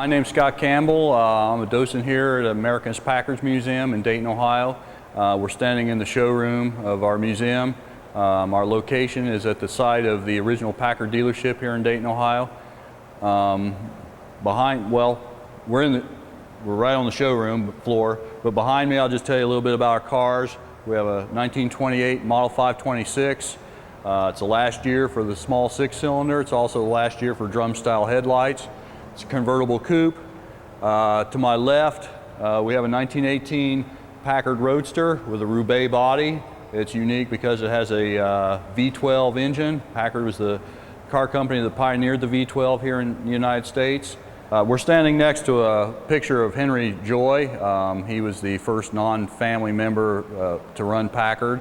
My name's Scott Campbell. I'm a docent here at American Packard's Museum in Dayton, Ohio. We're standing in the showroom of our museum. Our location is at the site of the original Packard dealership here in Dayton, Ohio. We're right on the showroom floor, but behind me I'll just tell you a little bit about our cars. We have a 1928 Model 526. It's the last year for the small six-cylinder. It's also the last year for drum-style headlights. It's a convertible coupe. To my left, we have a 1918 Packard Roadster with a Roubaix body. It's unique because it has a V12 engine. Packard was the car company that pioneered the V12 here in the United States. We're standing next to a picture of Henry Joy. He was the first non-family member to run Packard.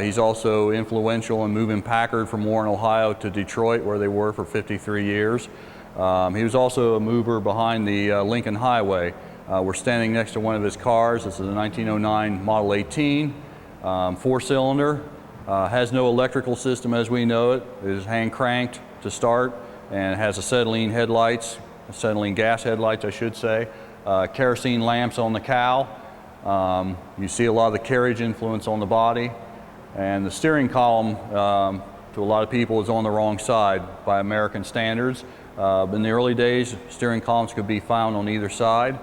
He's also influential in moving Packard from Warren, Ohio to Detroit, where they were for 53 years. He was also a mover behind the Lincoln Highway. We're standing next to one of his cars. This is a 1909 Model 18, four-cylinder. Has no electrical system as we know it. It is hand cranked to start and has acetylene headlights, acetylene gas headlights I should say, kerosene lamps on the cowl. You see a lot of the carriage influence on the body, and the steering column to a lot of people is on the wrong side by American standards. In the early days, steering columns could be found on either side,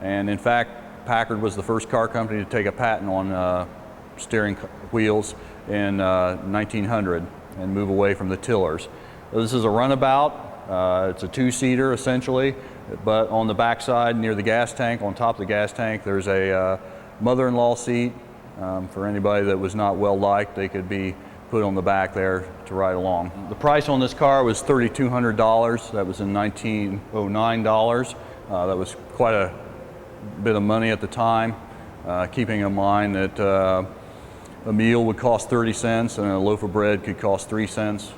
and in fact Packard was the first car company to take a patent on steering wheels in 1900 and move away from the tillers. This is a runabout. It's a two-seater essentially, but on the back side near the gas tank, on top of the gas tank, there's a mother-in-law seat. For anybody that was not well liked, they could be put on the back there to ride along. The price on this car was $3,200. That was in 1909 dollars. That was quite a bit of money at the time, keeping in mind that a meal would cost 30 cents and a loaf of bread could cost 3 cents.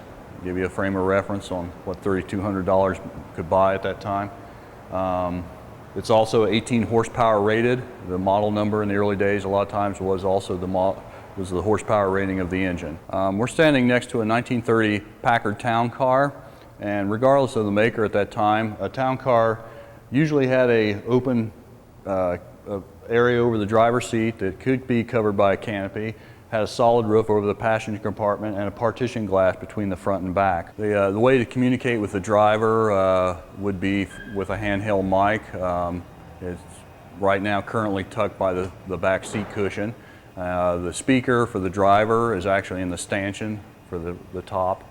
Give you a frame of reference on what $3,200 could buy at that time. It's also 18 horsepower rated. The model number in the early days a lot of times was also the horsepower rating of the engine. We're standing next to a 1930 Packard Town Car, and regardless of the maker at that time, a town car usually had an open area over the driver's seat that could be covered by a canopy, had a solid roof over the passenger compartment, and a partition glass between the front and back. The way to communicate with the driver would be with a handheld mic. It's right now currently tucked by the back seat cushion. The speaker for the driver is actually in the stanchion for the top.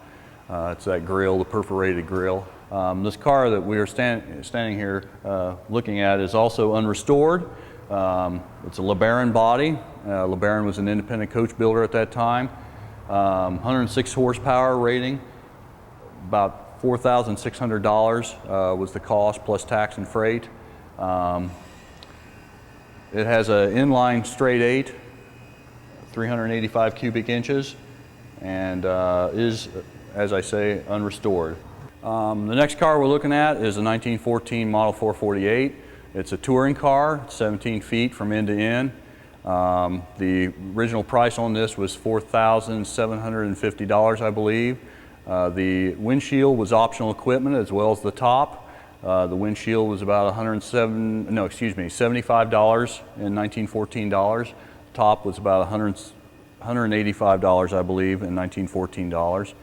It's that grill, the perforated grill. This car that we are standing here looking at is also unrestored. It's a Lebaron body. Lebaron was an independent coach builder at that time. 106 horsepower rating. About $4,600 was the cost plus tax and freight. It has an inline straight 8, 385 cubic inches, and is, as I say, unrestored. The next car we're looking at is a 1914 Model 448. It's a touring car, 17 feet from end to end. The original price on this was $4,750, I believe. The windshield was optional equipment as well as the top. The windshield was about $75 in 1914 dollars. Top was about $185, I believe, in 1914 dollars,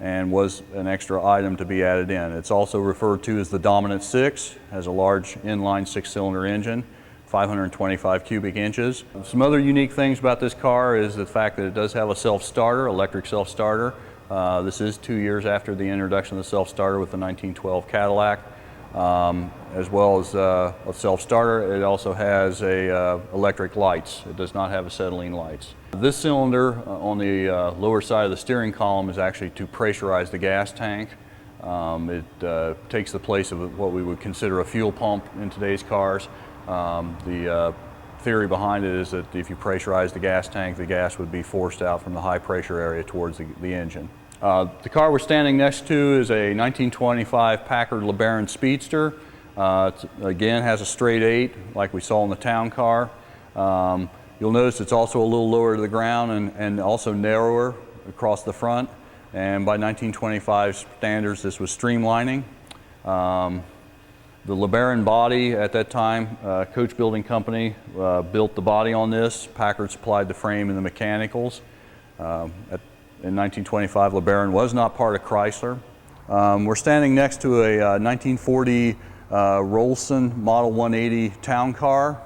and was an extra item to be added in. It's also referred to as the Dominant 6, has a large inline six-cylinder engine, 525 cubic inches. Some other unique things about this car is the fact that it does have a self-starter, electric self-starter. This is 2 years after the introduction of the self-starter with the 1912 Cadillac. As well as a self-starter, it also has electric lights. It does not have acetylene lights. This cylinder on the lower side of the steering column is actually to pressurize the gas tank. It takes the place of what we would consider a fuel pump in today's cars. The theory behind it is that if you pressurize the gas tank, the gas would be forced out from the high pressure area towards the engine. The car we're standing next to is a 1925 Packard LeBaron Speedster. It again has a straight 8 like we saw in the town car. You'll notice it's also a little lower to the ground and also narrower across the front. And by 1925 standards, this was streamlining. The Lebaron body at that time, coach building company built the body on this. Packard supplied the frame and the mechanicals. In 1925, Lebaron was not part of Chrysler. We're standing next to a 1940 Rolls-Royce Model 180 town car.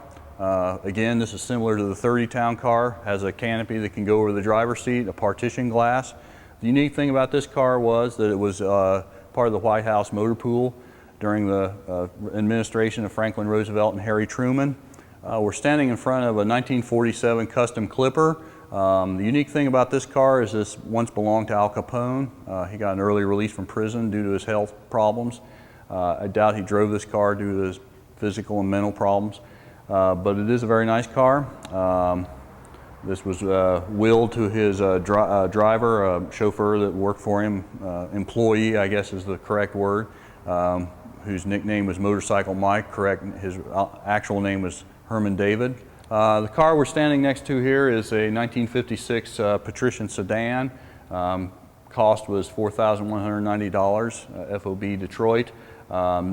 Again, this is similar to the 30 town car, has a canopy that can go over the driver's seat, a partition glass. The unique thing about this car was that it was part of the White House motor pool during the administration of Franklin Roosevelt and Harry Truman. We're standing in front of a 1947 custom Clipper. The unique thing about this car is this once belonged to Al Capone. He got an early release from prison due to his health problems. I doubt he drove this car due to his physical and mental problems, but it is a very nice car. This was willed to his driver, a chauffeur that worked for him, employee I guess is the correct word, whose nickname was Motorcycle Mike. His actual name was Herman David. The car we're standing next to here is a 1956 Patrician sedan. Cost was $4,190, FOB Detroit.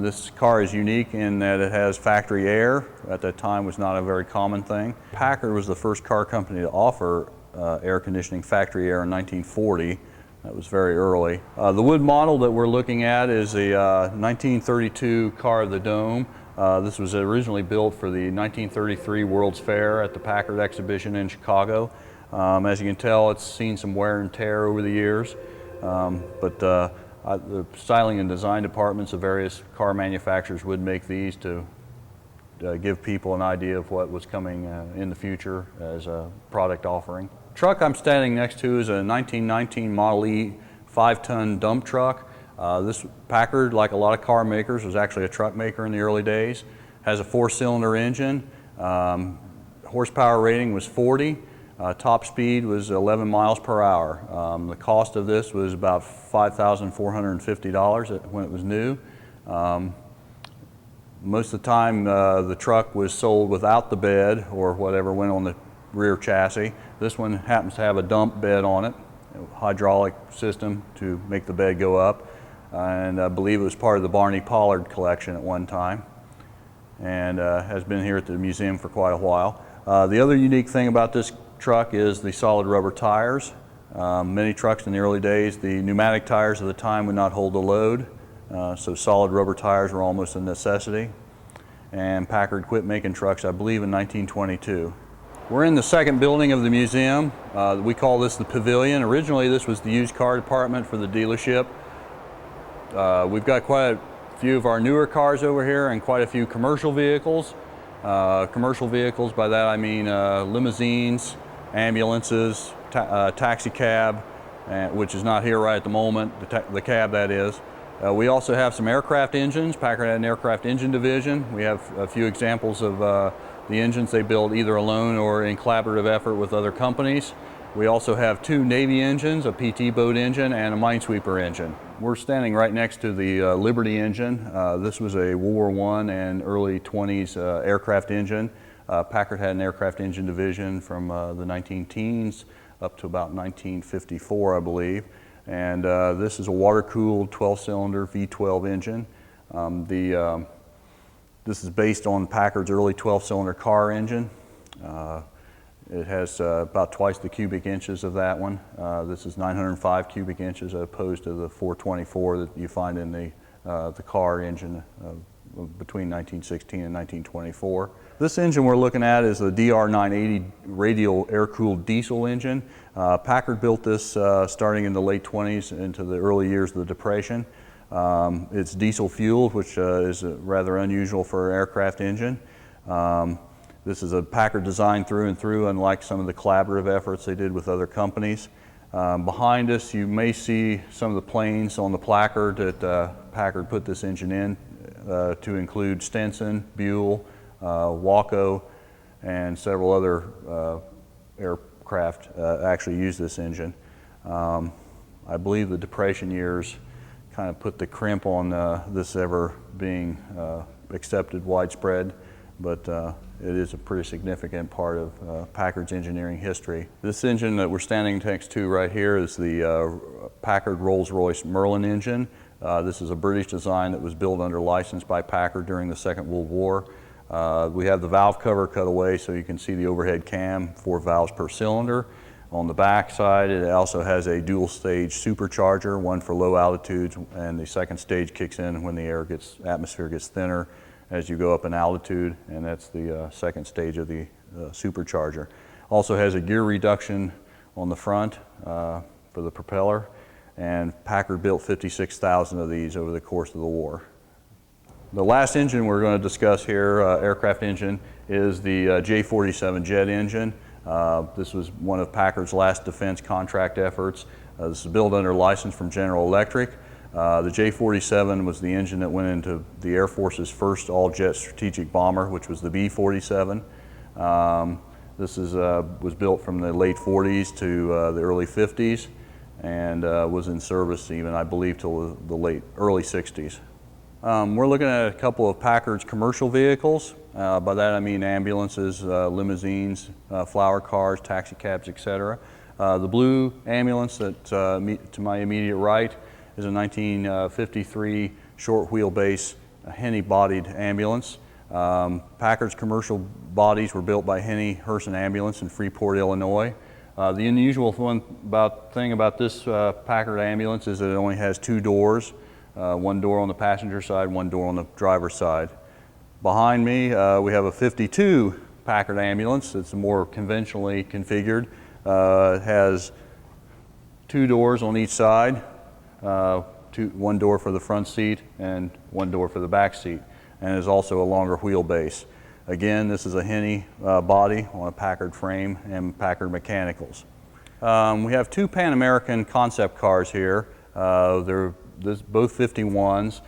This car is unique in that it has factory air. At that time was not a very common thing. Packard was the first car company to offer air conditioning factory air in 1940. That was very early. The wood model that we're looking at is a 1932 Car of the Dome. This was originally built for the 1933 World's Fair at the Packard exhibition in Chicago. As you can tell, it's seen some wear and tear over the years, but the styling and design departments of various car manufacturers would make these to give people an idea of what was coming in the future as a product offering. The truck I'm standing next to is a 1919 Model E 5-ton dump truck. This Packard, like a lot of car makers, was actually a truck maker in the early days. Has a 4-cylinder engine. Horsepower rating was 40. Top speed was 11 miles per hour. The cost of this was about $5,450 when it was new. Most of the time the truck was sold without the bed or whatever went on the rear chassis. This one happens to have a dump bed on it, a hydraulic system to make the bed go up. And I believe it was part of the Barney Pollard collection at one time, and has been here at the museum for quite a while. The other unique thing about this truck is the solid rubber tires. Many trucks in the early days, the pneumatic tires of the time would not hold the load, so solid rubber tires were almost a necessity. And Packard quit making trucks, I believe, in 1922. We're in the second building of the museum. We call this the Pavilion. Originally this was the used car department for the dealership. We've got quite a few of our newer cars over here and quite a few commercial vehicles. Commercial vehicles, by that I mean limousines, ambulances, taxi cab, which is not here right at the moment, the cab that is. We also have some aircraft engines. Packard had an aircraft engine division. We have a few examples of the engines they build either alone or in collaborative effort with other companies. We also have 2 Navy engines, a PT boat engine and a minesweeper engine. We're standing right next to the Liberty engine. This was a World War I and early 20s aircraft engine. Packard had an aircraft engine division from the 19-teens up to about 1954, I believe. And this is a water-cooled 12-cylinder V12 engine. This is based on Packard's early 12-cylinder car engine. It has about twice the cubic inches of that one. This is 905 cubic inches as opposed to the 424 that you find in the car engine between 1916 and 1924. This engine we're looking at is the DR980 Radial air-cooled diesel engine. Packard built this starting in the late 20s into the early years of the Depression. It's diesel fueled, which is rather unusual for an aircraft engine. This is a Packard design through and through, unlike some of the collaborative efforts they did with other companies. Behind us you may see some of the planes on the placard that Packard put this engine in to include Stinson, Buell, Waco, and several other aircraft actually use this engine. I believe the Depression years kind of put the crimp on this ever being accepted widespread, but it is a pretty significant part of Packard's engineering history. This engine that we're standing next to right here is the Packard Rolls-Royce Merlin engine. This is a British design that was built under license by Packard during the Second World War. We have the valve cover cut away so you can see the overhead cam, 4 valves per cylinder. On the back side, it also has a dual stage supercharger, one for low altitudes, and the second stage kicks in when the atmosphere gets thinner as you go up in altitude, and that's the second stage of the supercharger. Also has a gear reduction on the front for the propeller, and Packard built 56,000 of these over the course of the war. The last engine we're going to discuss here, aircraft engine, is the J47 jet engine. This was one of Packard's last defense contract efforts. This is built under license from General Electric. The J47 was the engine that went into the Air Force's first all-jet strategic bomber, which was the B-47. This was built from the late 40s to the early 50s and was in service even, I believe, till the early 60s. We're looking at a couple of Packard's commercial vehicles. By that I mean ambulances, limousines, flower cars, taxi cabs, etc. The blue ambulance that to my immediate right is a 1953 short wheelbase Henny-bodied ambulance. Packard's commercial bodies were built by Henny Hearson Ambulance in Freeport, Illinois. The unusual thing about this Packard ambulance is that it only has 2 doors. One door on the passenger side, one door on the driver's side. Behind me, we have a 52 Packard ambulance. It's more conventionally configured. It has 2 doors on each side, one door for the front seat and one door for the back seat, and is also a longer wheelbase. Again, this is a Henny body on a Packard frame and Packard mechanicals. We have 2 Pan American concept cars here. They're both 51s.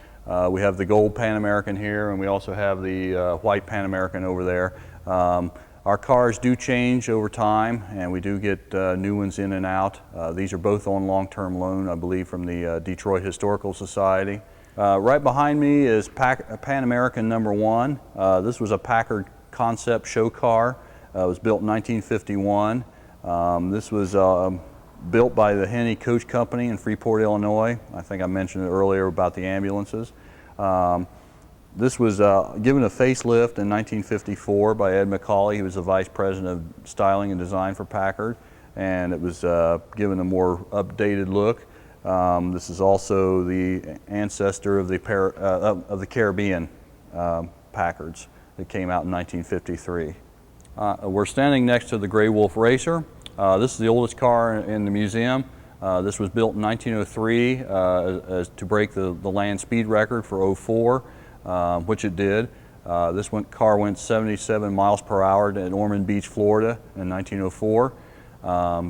We have the gold Pan American here, and we also have the white Pan American over there. Our cars do change over time, and we do get new ones in and out. These are both on long-term loan, I believe, from the Detroit Historical Society. Right behind me is Pan American number 1. This was a Packard concept show car. It was built in 1951. This was built by the Henny Coach Company in Freeport, Illinois. I think I mentioned it earlier about the ambulances. This was given a facelift in 1954 by Ed McCauley. He was the Vice President of Styling and Design for Packard, and it was given a more updated look. This is also the ancestor of the Caribbean Packards that came out in 1953. We're standing next to the Gray Wolf Racer. This is the oldest car in the museum. This was built in 1903 to break the land speed record for 04, which it did. This car went 77 miles per hour at Ormond Beach, Florida in 1904,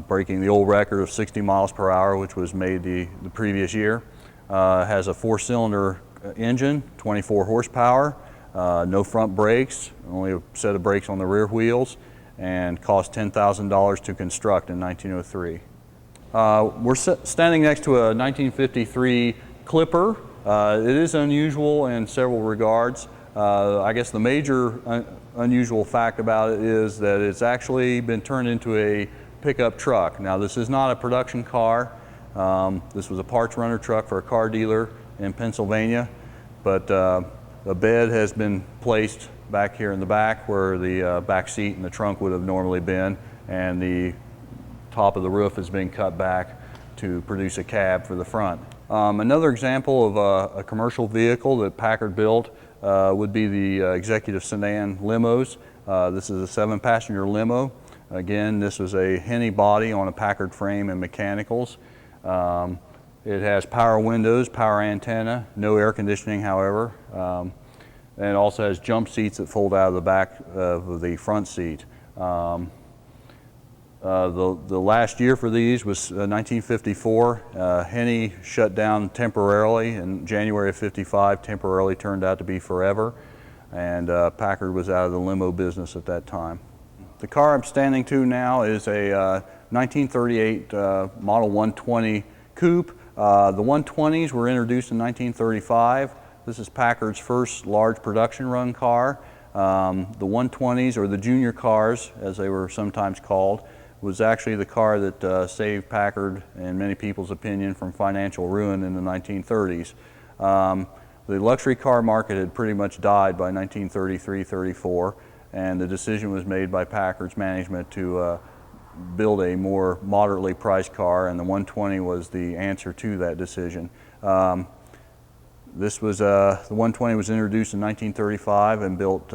breaking the old record of 60 miles per hour, which was made the previous year. Has a 4-cylinder engine, 24 horsepower, no front brakes, only a set of brakes on the rear wheels, and cost $10,000 to construct in 1903. We're standing next to a 1953 Clipper. It is unusual in several regards. I guess the major unusual fact about it is that it's actually been turned into a pickup truck. Now, this is not a production car. This was a parts runner truck for a car dealer in Pennsylvania, but a bed has been placed back here in the back where the back seat and the trunk would have normally been, and the top of the roof has been cut back to produce a cab for the front. Another example of a commercial vehicle that Packard built would be the executive sedan Limos. This is a 7-passenger limo. Again, this was a Henny body on a Packard frame and mechanicals. It has power windows, power antenna, no air conditioning, however. And it also has jump seats that fold out of the back of the front seat. The last year for these was 1954. Henny shut down temporarily in January of '55. Temporarily turned out to be forever, and Packard was out of the limo business at that time. The car I'm standing to now is a 1938 Model 120 Coupe. The 120s were introduced in 1935. This is Packard's first large production run car. The 120s, or the junior cars as they were sometimes called, was actually the car that saved Packard, in many people's opinion, from financial ruin in the 1930s. The luxury car market had pretty much died by 1933-34, and the decision was made by Packard's management to build a more moderately priced car, and the 120 was the answer to that decision. The 120 was introduced in 1935 and built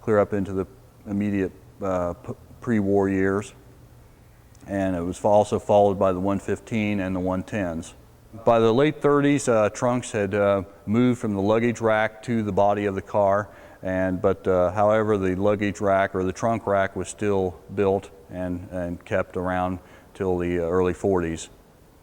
clear up into the immediate pre-war years, and it was also followed by the 115 and the 110s. By the late 30s, trunks had moved from the luggage rack to the body of the car, however, the luggage rack or the trunk rack was still built and kept around till the early 40s.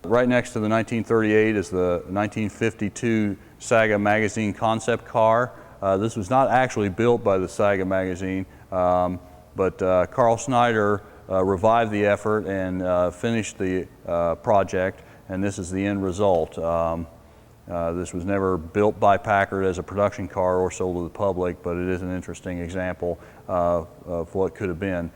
Right next to the 1938 is the 1952 Saga magazine concept car. This was not actually built by the Saga magazine, but Carl Snyder revived the effort and finished the project, and this is the end result. This was never built by Packard as a production car or sold to the public, but it is an interesting example of what could have been.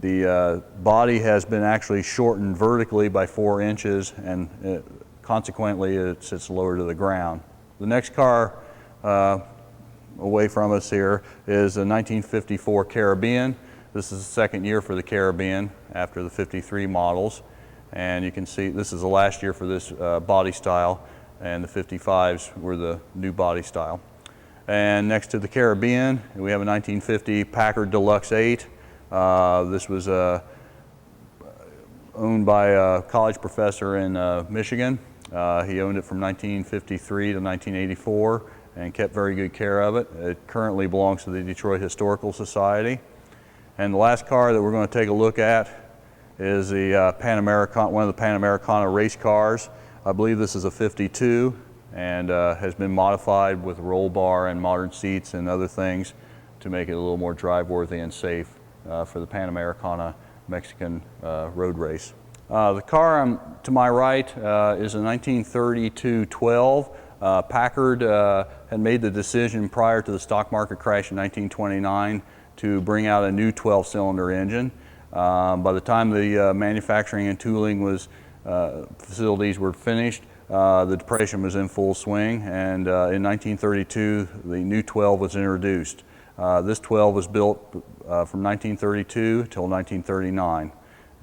The body has been actually shortened vertically by 4 inches, and consequently it sits lower to the ground. The next car away from us here is a 1954 Caribbean. This is the second year for the Caribbean after the 53 models. And you can see this is the last year for this body style, and the 55s were the new body style. And next to the Caribbean, we have a 1950 Packard Deluxe 8. This was owned by a college professor in Michigan. He owned it from 1953 to 1984 and kept very good care of it. It currently belongs to the Detroit Historical Society. And the last car that we're going to take a look at is the Panamera, one of the Panamera race cars. I believe this is a 52 and has been modified with roll bar and modern seats and other things to make it a little more drive-worthy and safe for the Panamera Mexican road race. The car to my right is a 1932 12. Packard had made the decision prior to the stock market crash in 1929 to bring out a new 12-cylinder engine. By the time the manufacturing and tooling facilities were finished, the Depression was in full swing, and in 1932 the new 12 was introduced. This 12 was built from 1932 till 1939,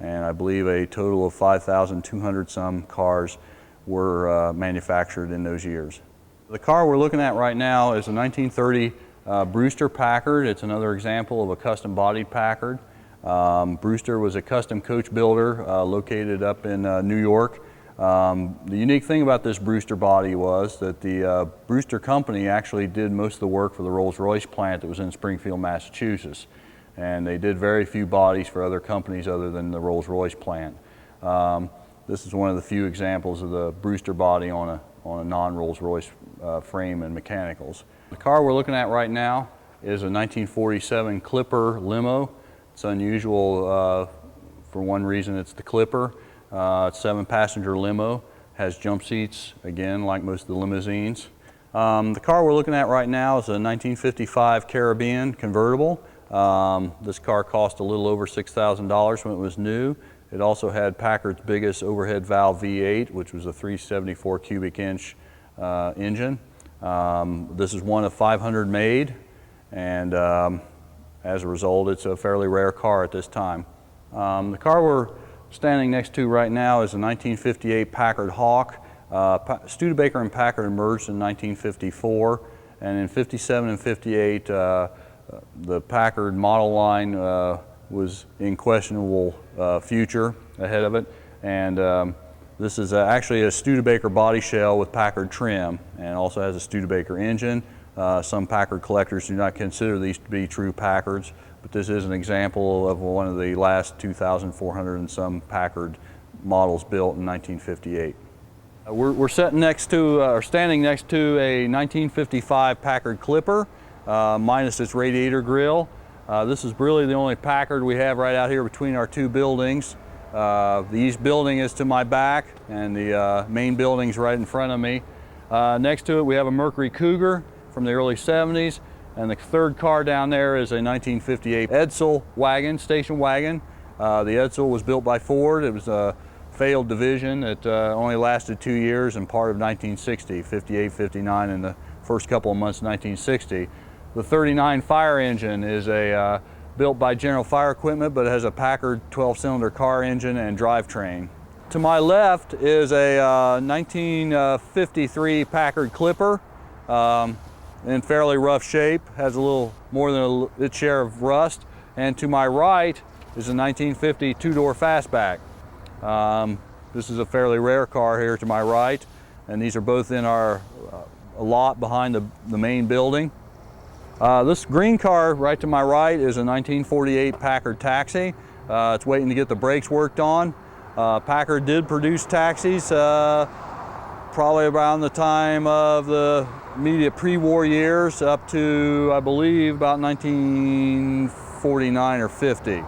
and I believe a total of 5,200 some cars were manufactured in those years. The car we're looking at right now is a 1930 Brewster Packard. It's another example of a custom bodied Packard. Brewster was a custom coach builder located up in New York. The unique thing about this Brewster body was that the Brewster company actually did most of the work for the Rolls-Royce plant that was in Springfield, Massachusetts. And they did very few bodies for other companies other than the Rolls-Royce plant. This is one of the few examples of the Brewster body on a non-Rolls-Royce frame and mechanicals. The car we're looking at right now is a 1947 Clipper Limo. It's unusual for one reason. It's the Clipper. It's a 7-passenger limo, has jump seats, again, like most of the limousines. The car we're looking at right now is a 1955 Caribbean convertible. This car cost a little over $6,000 when it was new. It also had Packard's biggest overhead valve V8, which was a 374 cubic inch engine. This is one of 500 made, and as a result, it's a fairly rare car at this time. The car we're standing next to right now is a 1958 Packard Hawk. Studebaker and Packard emerged in 1954, and in 57 and 58, the Packard model line was in questionable future ahead of it, and this is actually a Studebaker body shell with Packard trim, and also has a Studebaker engine. Some Packard collectors do not consider these to be true Packards, but this is an example of one of the last 2,400 and some Packard models built in 1958. We're standing next to a 1955 Packard Clipper, minus its radiator grille. This is really the only Packard we have right out here between our two buildings. The east building is to my back, and the main building's right in front of me. Next to it we have a Mercury Cougar from the early 70s, and the third car down there is a 1958 Edsel wagon, station wagon. The Edsel was built by Ford. It was a failed division. It only lasted 2 years and part of 1960, 58, 59, and the first couple of months of 1960. The 39 fire engine is built by General Fire Equipment, but it has a Packard 12-cylinder car engine and drivetrain. To my left is a 1953 Packard Clipper, in fairly rough shape, has a little more than its share of rust. And to my right is a 1950 two-door fastback. This is a fairly rare car here to my right, and these are both in our lot behind the main building. This green car right to my right is a 1948 Packard Taxi. It's waiting to get the brakes worked on. Packard did produce taxis probably around the time of the immediate pre-war years up to, I believe, about 1949 or 50.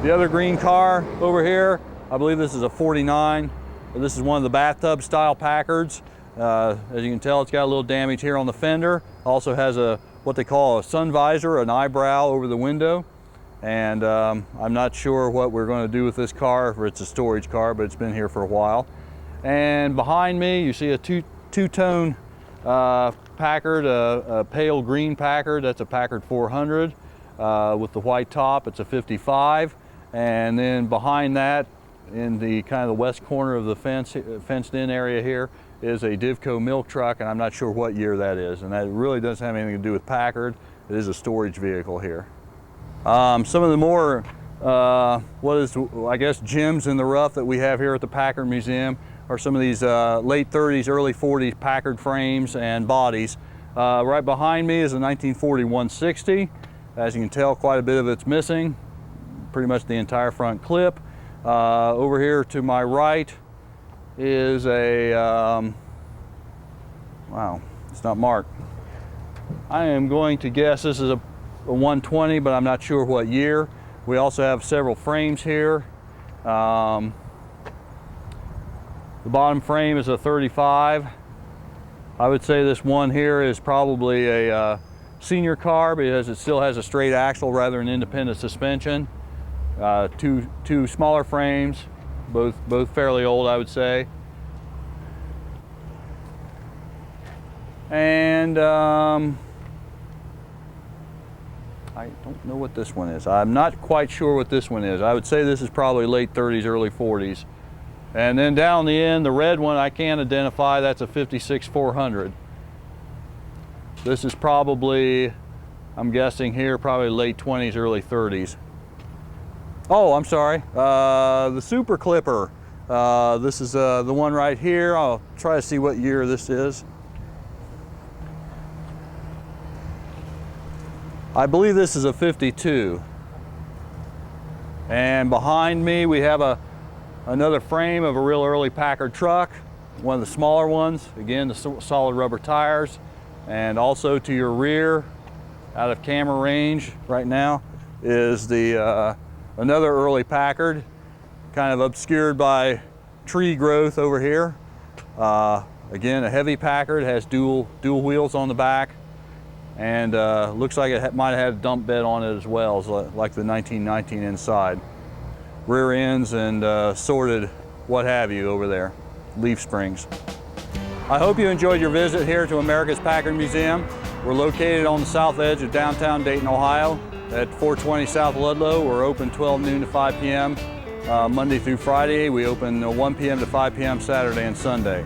The other green car over here, I believe this is a 49. This is one of the bathtub style Packards. As you can tell, it's got a little damage here on the fender. Also has what they call a sun visor, an eyebrow over the window. And I'm not sure what we're going to do with this car, or it's a storage car, but it's been here for a while. And behind me, you see a two-tone Packard, a pale green Packard. That's a Packard 400 with the white top. It's a 55. And then behind that, in the kind of the west corner of the fenced-in area here, is a Divco milk truck, and I'm not sure what year that is. And that really doesn't have anything to do with Packard. It is a storage vehicle here. Some of the more, I guess, gems in the rough that we have here at the Packard Museum are some of these late 30s, early 40s Packard frames and bodies. Right behind me is a 1940 160. As you can tell, quite a bit of it's missing, pretty much the entire front clip. Over here to my right is a, wow, it's not marked. I am going to guess this is a 120, but I'm not sure what year. We also have several frames here. The bottom frame is a 35. I would say this one here is probably a senior car because it still has a straight axle rather than independent suspension. Two smaller frames, both fairly old, I would say. And I don't know what this one is. I'm not quite sure what this one is. I would say this is probably late 30s, early 40s. And then down the end, the red one I can't identify. That's a 56 400. This is probably, I'm guessing here, probably late 20s, early 30s. Oh, I'm sorry. The Super Clipper. This is the one right here. I'll try to see what year this is. I believe this is a 52. And behind me we have another frame of a real early Packard truck, one of the smaller ones. Again, the solid rubber tires. And also to your rear, out of camera range right now, is the another early Packard, kind of obscured by tree growth over here. Again, a heavy Packard, has dual wheels on the back. And looks like it might have had a dump bed on it as well, like the 1919 inside. Rear ends and sorted what have you over there, leaf springs. I hope you enjoyed your visit here to America's Packard Museum. We're located on the south edge of downtown Dayton, Ohio at 420 South Ludlow. We're open 12 noon to 5 p.m. Monday through Friday. We open 1 p.m. to 5 p.m. Saturday and Sunday.